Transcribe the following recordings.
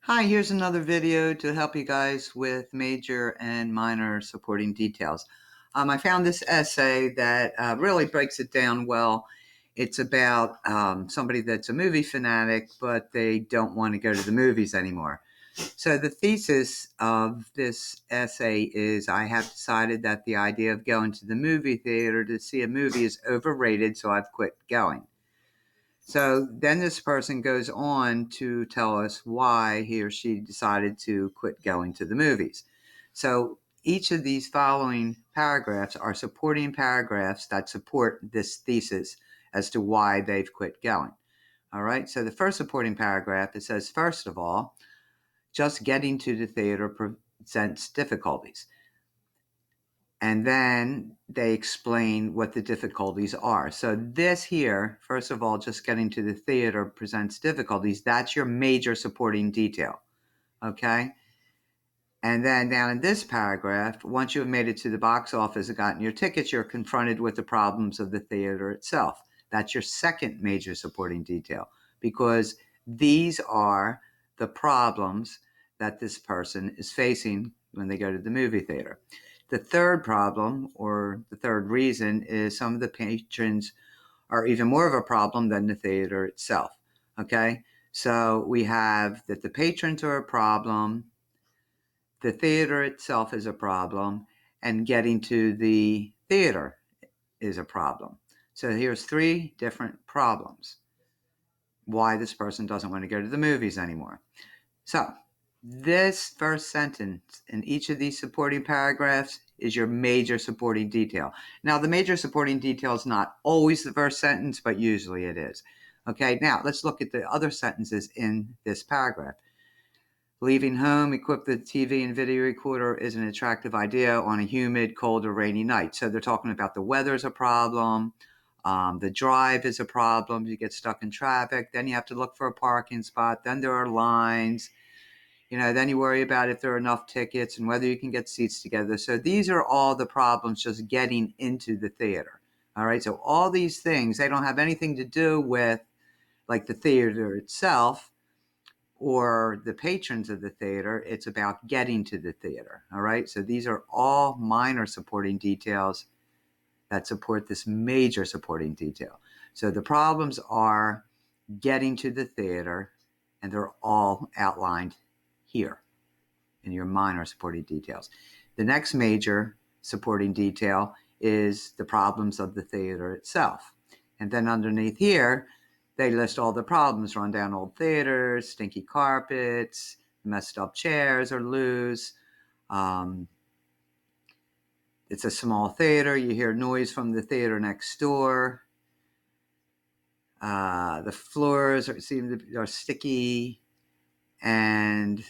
Hi, here's another video to help you guys with major and minor supporting details. I found this essay that really breaks it down well. It's about somebody that's a movie fanatic, but they don't want to go to the movies anymore. So the thesis of this essay is I have decided that the idea of going to the movie theater to see a movie is overrated, so I've quit going. So then this person goes on to tell us why he or she decided to quit going to the movies. So each of these following paragraphs are supporting paragraphs that support this thesis as to why they've quit going. All right. So the first supporting paragraph, it says, first of all, just getting to the theater presents difficulties. And then they explain what the difficulties are. So this here, first of all, just getting to the theater presents difficulties. That's your major supporting detail. Okay. And then down in this paragraph, once you have made it to the box office and gotten your tickets, you're confronted with the problems of the theater itself. That's your second major supporting detail, because these are the problems that this person is facing when they go to the movie theater. The third problem, or the third reason, is some of the patrons are even more of a problem than the theater itself. Okay, so we have that the patrons are a problem, the theater itself is a problem, and getting to the theater is a problem. So here's three different problems why this person doesn't want to go to the movies anymore. So this first sentence in each of these supporting paragraphs is your major supporting detail. Now, the major supporting detail is not always the first sentence, but usually it is. Okay, now let's look at the other sentences in this paragraph. Leaving home equipped with TV and video recorder is an attractive idea on a humid, cold, or rainy night. So they're talking about the weather's a problem. The drive is a problem. You get stuck in traffic. Then you have to look for a parking spot. Then there are lines. Then you worry about if there are enough tickets and whether you can get seats together. So these are all the problems just getting into the theater. All right. So all these things, they don't have anything to do with like the theater itself or the patrons of the theater. It's about getting to the theater. All right. So these are all minor supporting details that support this major supporting detail. So the problems are getting to the theater, and they're all outlined here in your minor supporting details. The next major supporting detail is the problems of the theater itself. And then underneath here, they list all the problems: run down old theaters, stinky carpets, messed up chairs or loose. It's a small theater. You hear noise from the theater next door. The floors are sticky, and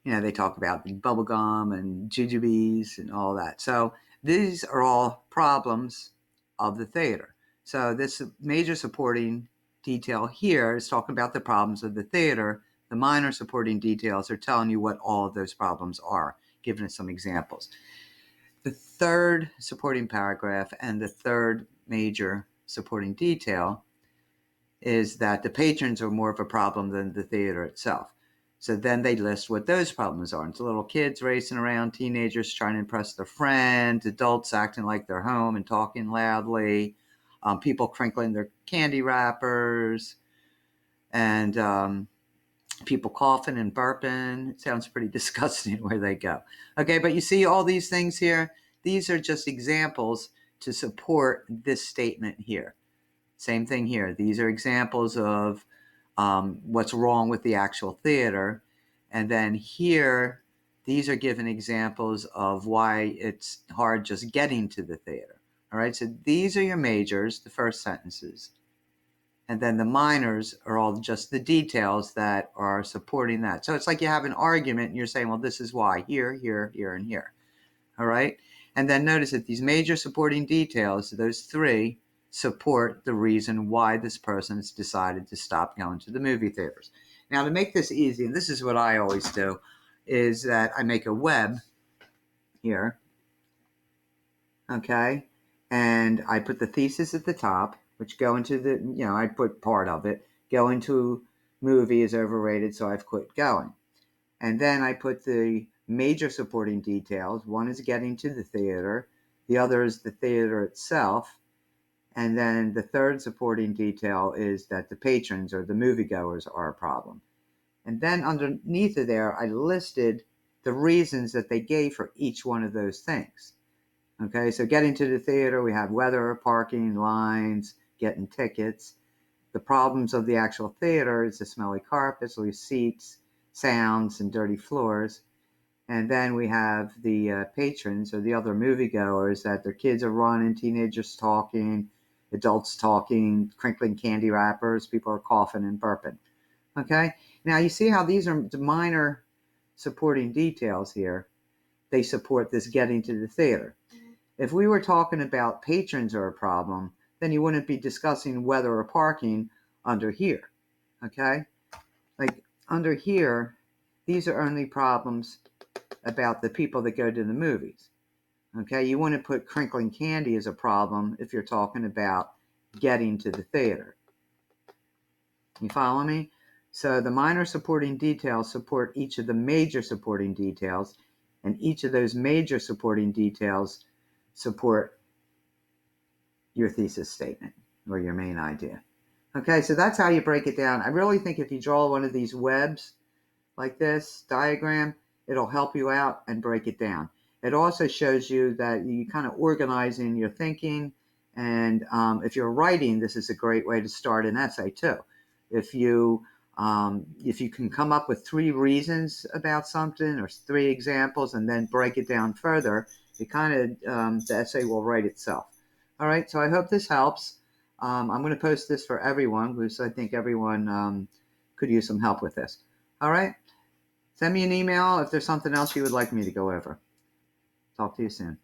they talk about the bubble gum and jujubes and all that. So these are all problems of the theater. So this major supporting detail here is talking about the problems of the theater. The minor supporting details are telling you what all of those problems are, giving us some examples. The third supporting paragraph and the third major supporting detail is that the patrons are more of a problem than the theater itself. So then they list what those problems are. It's little kids racing around, teenagers trying to impress their friends, adults acting like they're home and talking loudly, people crinkling their candy wrappers, and people coughing and burping. It sounds pretty disgusting where they go. Okay, but you see all these things here? These are just examples to support this statement here. Same thing here. These are examples of what's wrong with the actual theater. And then here, these are given examples of why it's hard just getting to the theater. All right, so these are your majors, the first sentences. And then the minors are all just the details that are supporting that. So it's like you have an argument and you're saying, well, this is why, here, here, here, and here. All right. And then notice that these major supporting details, those three, support the reason why this person has decided to stop going to the movie theaters. Now, to make this easy, and this is what I always do, is that I make a web here, okay, and I put the thesis at the top, which go into I put part of it, go into movie is overrated, so I've quit going. And then I put the major supporting details. One is getting to the theater. The other is the theater itself. And then the third supporting detail is that the patrons or the moviegoers are a problem. And then underneath of there, I listed the reasons that they gave for each one of those things. Okay, so getting to the theater, we have weather, parking, lines, getting tickets. The problems of the actual theater is the smelly carpets, loose seats, sounds, and dirty floors. And then we have the patrons or the other moviegoers that their kids are running, teenagers talking, adults talking, crinkling candy wrappers, people are coughing and burping. Okay, now you see how these are the minor supporting details here. They support this getting to the theater. If we were talking about patrons are a problem, then you wouldn't be discussing weather or parking under here. Okay, like under here, these are only problems about the people that go to the movies. Okay, you wouldn't put crinkling candy as a problem if you're talking about getting to the theater. You follow me? So the minor supporting details support each of the major supporting details, and each of those major supporting details support your thesis statement or your main idea. Okay, so that's how you break it down. I really think if you draw one of these webs like this diagram, it'll help you out and break it down. It also shows you that you kind of organizing your thinking, and if you're writing, this is a great way to start an essay too. If you can come up with 3 reasons about something or 3 examples and then break it down further, it kind of the essay will write itself. All right, so I hope this helps. I'm going to post this for everyone because I think everyone could use some help with this. All right. Send me an email if there's something else you would like me to go over. Talk to you soon.